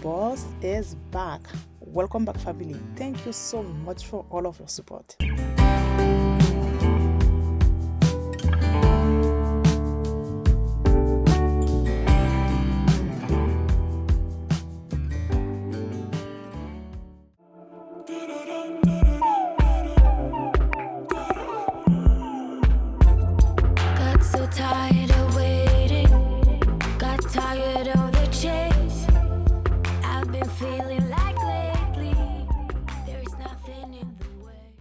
boss is back. Welcome back, family. Thank you so much for all of your support. Got so tired of waiting, got tired of the chase. I've been feeling like lately there is nothing in the way.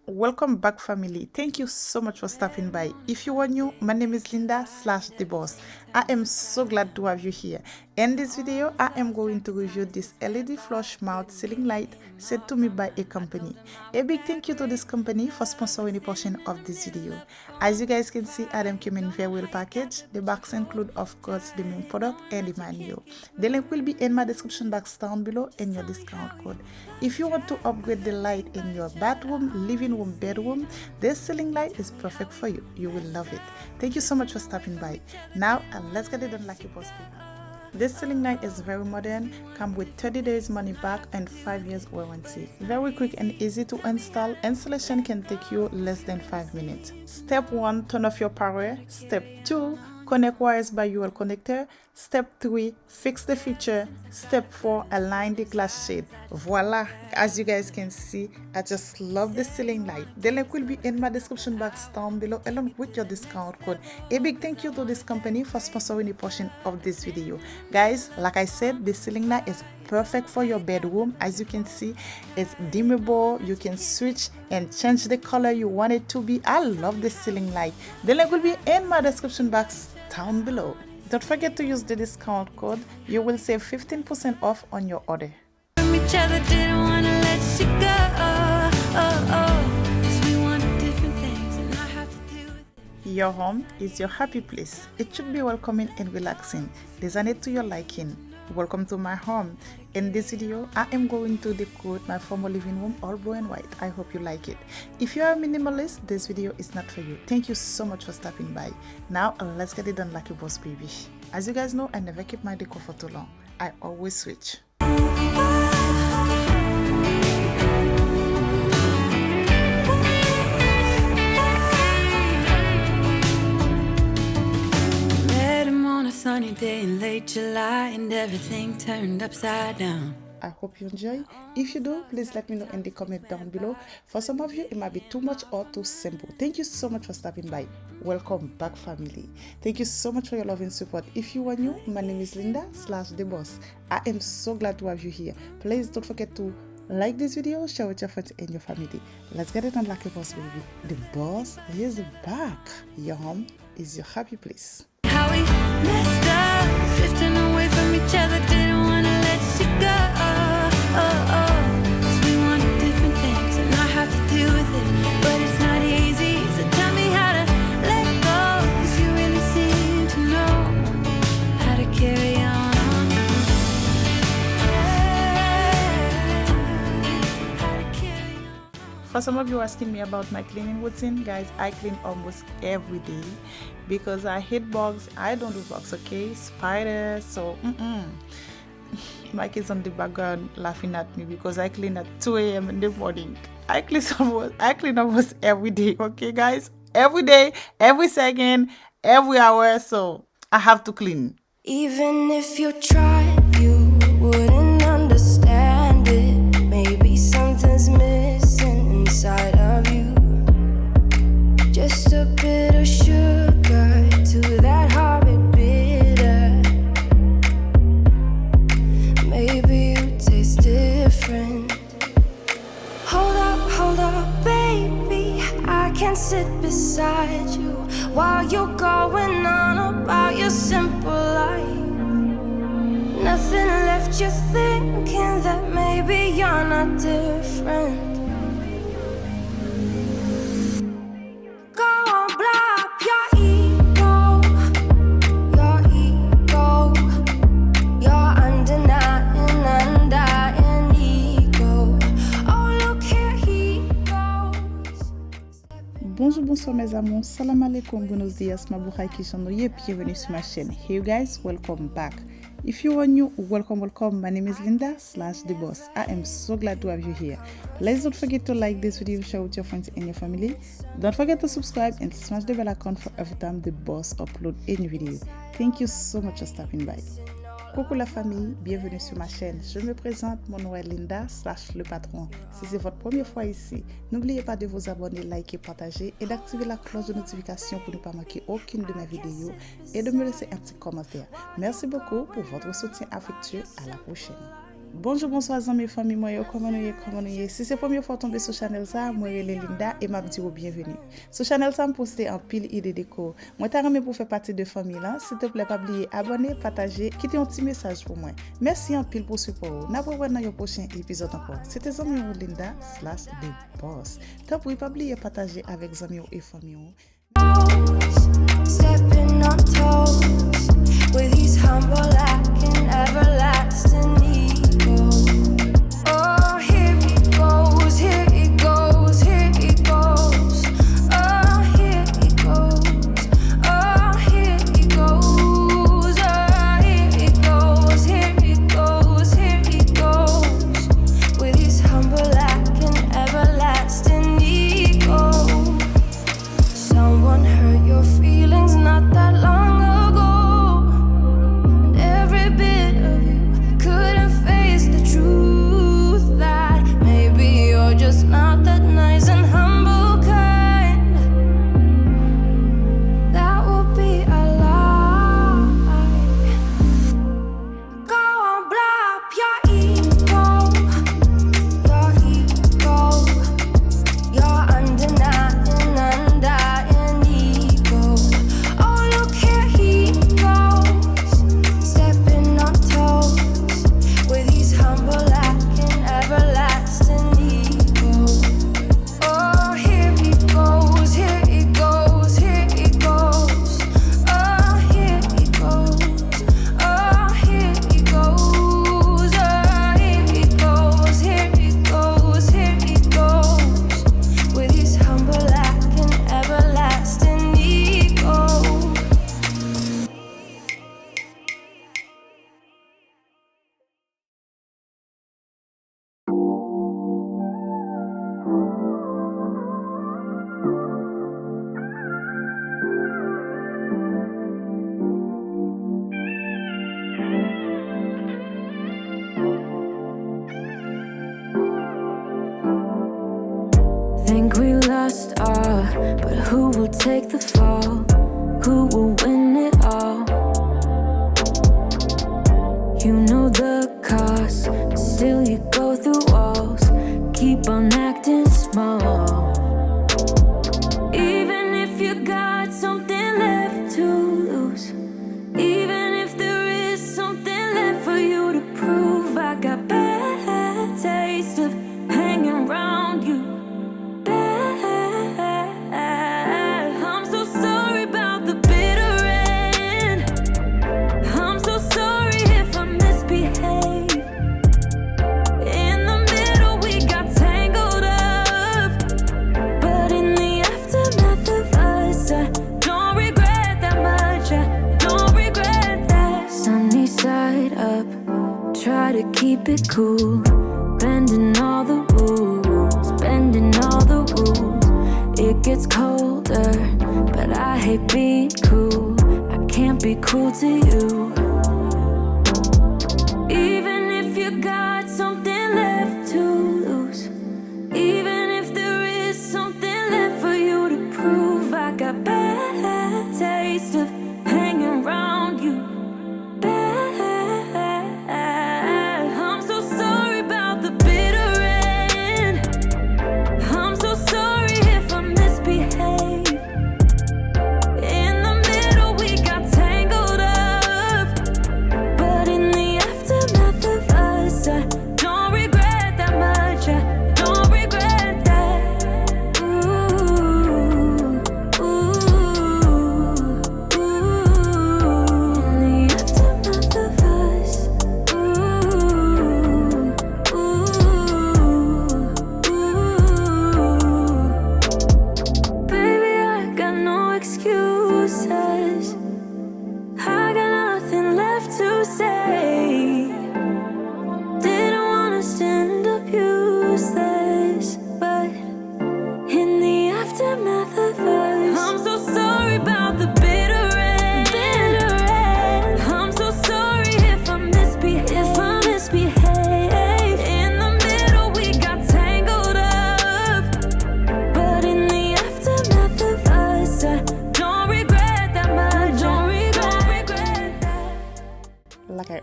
Welcome back, family. Thank you so much for stopping by. If you are new, my name is Linda / the boss. I am so glad to have you here. In this video, I am going to review this LED flush mount ceiling light sent to me by a company. A big thank you to this company for sponsoring a portion of this video. As you guys can see, Adam came in very well packaged. The box include, of course, the main product and the manual. The link will be in my description box down below and your discount code. If you want to upgrade the light in your bathroom, living room, bedroom, this ceiling light is perfect for you. You will love it. Thank you so much for stopping by. Now, let's get it done like a boss people. This ceiling light is very modern, come with 30 days money back and 5 years warranty. Very quick and easy to install. Installation can take you less than 5 minutes. Step 1, turn off your power. Step 2, connect wires by UL connector. Step 3, fix the feature. Step 4, align the glass shade. Voila! As you guys can see, I just love the ceiling light. The link will be in my description box down below along with your discount code. A big thank you to this company for sponsoring a portion of this video. Guys, like I said, the ceiling light is perfect for your bedroom. As you can see, it's dimmable. You can switch and change the color you want it to be. I love this ceiling light. The link will be in my description box down below. Don't forget to use the discount code. You will save 15% off on your order. From each other, didn't wanna let you go. 'Cause we wanted different things and I have to deal with it. Your home is your happy place. It should be welcoming and relaxing. Design it to your liking. Welcome to my home. In this video, I am going to decorate my former living room all blue and white. I hope you like it. If you are a minimalist, this video is not for you. Thank you so much for stopping by. Now, let's get it done like a boss baby. As you guys know, I never keep my decor for too long. I always switch. Sunny day in late July and everything turned upside down. I hope you enjoy. If you do, please let me know in the comment down below. For some of you, it might be too much or too simple. Thank you so much for stopping by. Welcome back, family. Thank you so much for your love and support. If you are new, my name is Linda / the boss. I am so glad to have you here. Please don't forget to like this video, share with your friends and your family. Let's get it on like a boss, baby. The boss is back. Your home is your happy place. How we messed up, drifting away from each other, didn't wanna let you go. 'Cause we wanted different things and I have to deal with it, but it's not easy. So tell me how to let go, 'cause you really seem to know how to carry on. How to carry on. For some of you asking me about my cleaning routine, guys, I clean almost every day because I hate bugs. I don't do bugs, okay? Spiders, so My kids on the background laughing at me because I clean at 2 a.m. in the morning. I clean almost every day, okay, guys? Every day, every second, every hour, so I have to clean. Even if you tried, you wouldn't understand it. Maybe something's missing inside of you. Just a bit of sugar to that horrid bitter. Maybe you taste different. Hold up, baby. I can't sit beside you while you're going on about your simple life. Nothing left you thinking that maybe you're not different. Bonjour mes amours, salam alaikum, buenos dias, mabuhay kishan, bienvenue sur ma chaîne. Hey you guys, welcome back. If you are new, welcome. My name is Linda / the boss. I am so glad to have you here. Please don't forget to like this video, share with your friends and your family. Don't forget to subscribe and smash the bell icon for every time the boss upload a new video. Thank you so much for stopping by. Coucou la famille, bienvenue sur ma chaîne. Je me présente, mon nom est Linda / le patron. Si c'est votre première fois ici, n'oubliez pas de vous abonner, liker, partager et d'activer la cloche de notification pour ne pas manquer aucune de mes vidéos et de me laisser un petit commentaire. Merci beaucoup pour votre soutien affectueux. À la prochaine. Bonjour, bonsoir amis, famille, moi, comment nous y. Si c'est la première fois tomber sur la chaîne, moi, je suis Linda et m'a dit bienvenue. Sur la chaîne, je poste en pile idées déco. Moi, t'as remis pour faire partie de la famille là. S'il te plaît, pas oublier abonner, partager, quitter un petit message pour moi. Merci en pile pour support. N'a pas dans le prochain épisode encore. C'était Zami Linda / the boss. T'as pour pas oublier partager avec Zami et famille. Stepping on toes with these humble lacking everlasting ego. Oh, here he goes, here he goes, here he goes. Oh, here he goes, oh, here he goes, oh, here he goes, here he goes, here he goes. With his humble lacking everlasting ego. Someone hurt your feelings not that long ago, and every bit of you couldn't face the truth that maybe you're just not that nice and humble kind. That would be a lie. Go on, blow up your ego, your undenying, undying ego. Oh, look, here he goes, stepping on toes with his humble lacking everlasting ego. Oh, here he goes, here he goes, here he goes. Oh, here he goes, oh, here he goes, oh, here he goes, here he goes, here he goes. With his humble lacking everlasting ego. Think we lost all, but who will take the fall? Who will win it all? You know the cost, still you go through walls. Keep on acting small. Even if you got something left to lose, even if there is something left for you to prove, I got bad taste of hanging around you. I'm so sorry about the bitter end. I'm so sorry if I misbehave. In the middle we got tangled up, but in the aftermath of us, I don't regret that much. I don't regret that. Sunny side up, try to keep it cool, bending all the rules, bending all the rules. It gets colder, but I hate being cool. I can't be cruel to you. Even if you got something left to lose, even if there is something left for you to prove, I got bad taste of hanging around you. I'm so sorry about the bitter end. I'm so sorry if I misbehave. In the middle we got tangled up,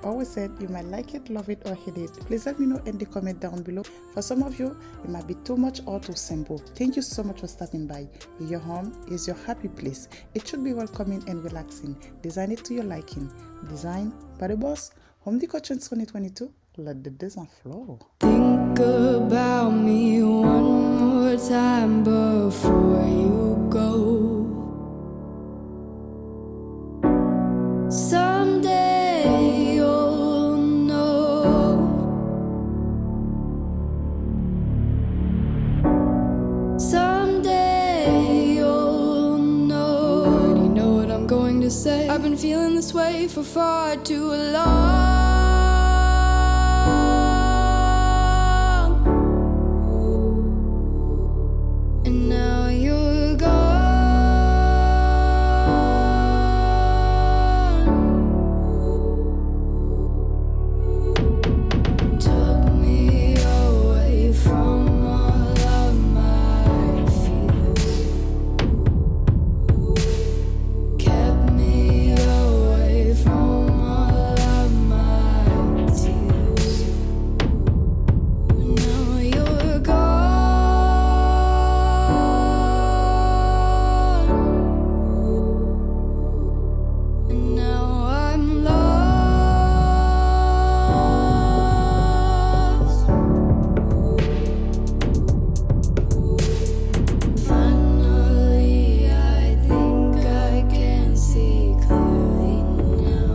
always said, you might like it, love it, or hate it. Please let me know in the comment down below. For some of you, it might be too much or too simple. Thank you so much for stopping by. Your home is your happy place. It should be welcoming and relaxing. Design it to your liking. Design by the boss. Home Decor Trends 2022. Let the design flow. Think about me one more time before you go. Someday you'll know. Someday you'll know. You already know what I'm going to say. I've been feeling this way for far too long. And now you're gone. Took me away from all of my fears. Kept me away from all of my tears. And now you're gone. And now I'm lost. Finally, I think I can see clearly now.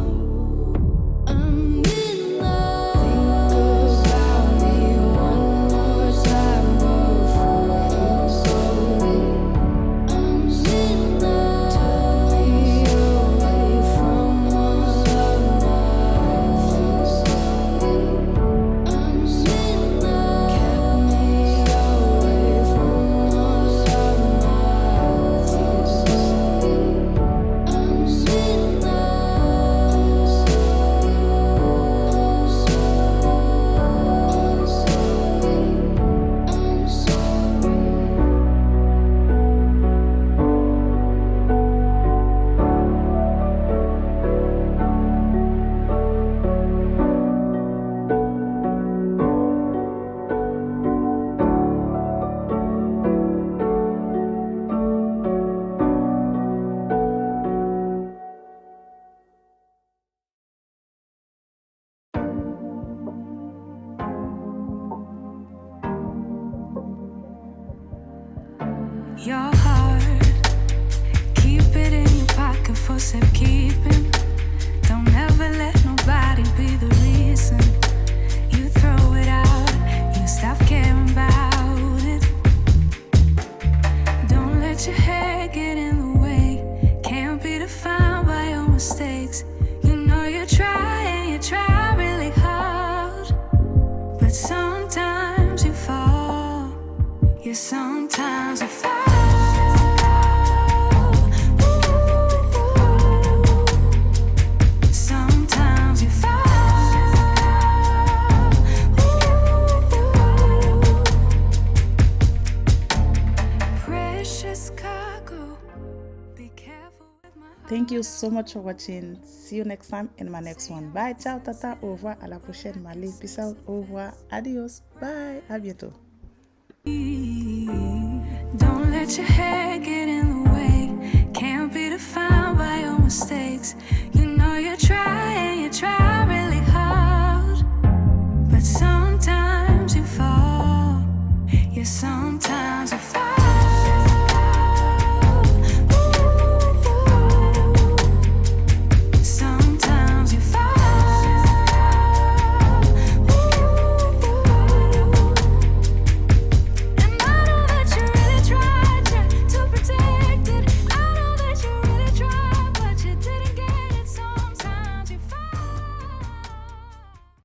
I'm in love. Think about me one more time before you go. I'm in love. Took me away from all of my fears. I'm in love. Kept me away from all of my tears. I'm in your heart, keep it in your pocket for safekeeping. Don't ever let nobody be the reason you throw it out. You stop caring about it. Don't let your hair get in the way. Can't be defined by your mistakes. You know you try really hard, but sometimes you fall. Yeah, sometimes you fall. Sometimes you fall. Precious cargo. Be careful with my heart. Thank you so much for watching. See you next time in my next one. Bye, ciao, tata, au revoir, à la prochaine, Mali. Peace out, au revoir, adios, bye, à bientôt. Don't let your hair get in the way. Can't be defined by your mistakes. You know you try